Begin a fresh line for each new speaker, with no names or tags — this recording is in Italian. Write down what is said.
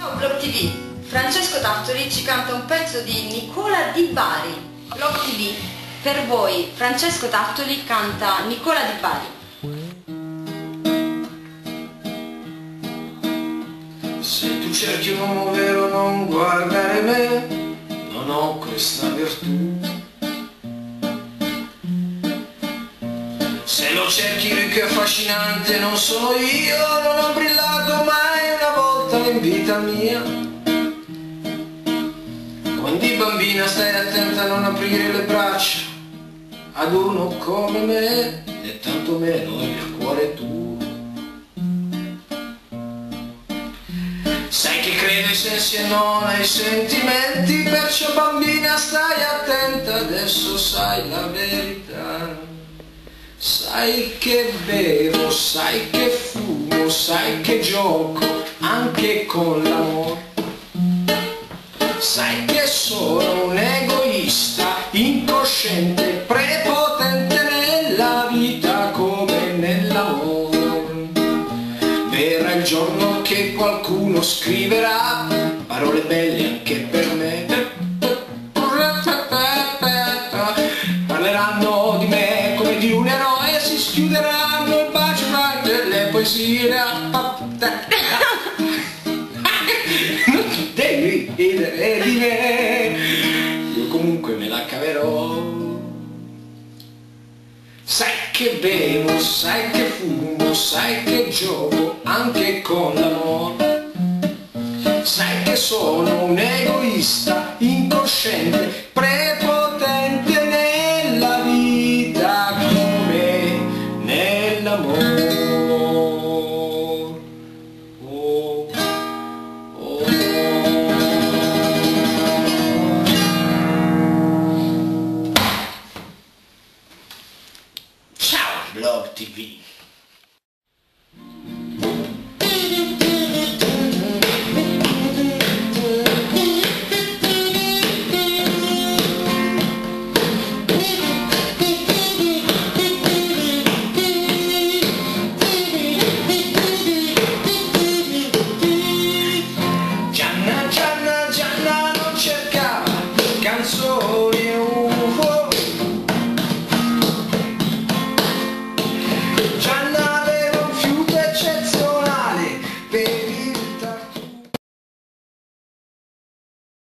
Ciao Blog TV, Francesco Tartoli ci canta un pezzo di Nicola Di Bari. Blog TV, per voi Francesco Tartoli canta Nicola Di Bari.
Se tu cerchi un uomo vero non guardare me, non ho questa virtù. Se lo cerchi ricco e affascinante non sono io, non ho brillato mai una volta in vita mia. Quindi bambina stai attenta a non aprire le braccia ad uno come me, e tanto meno il cuore tuo. Sai che credo ai sensi e non ai sentimenti, perciò bambina stai attenta, adesso sai la verità. Sai che bevo, sai che fumo, sai che gioco anche con l'amore. Sai che sono un egoista, incosciente, prepotente nella vita come nell'amore. Verrà il giorno che qualcuno scriverà parole belle anche per me. Parleranno di me come di un eroe e si schiuderanno il bacio tra delle poesie. Non ti devi ridere di me, io comunque me la caverò. Sai che bevo, sai che fumo, sai che gioco anche con l'amore. Sai che sono un egoista, incosciente, prepotente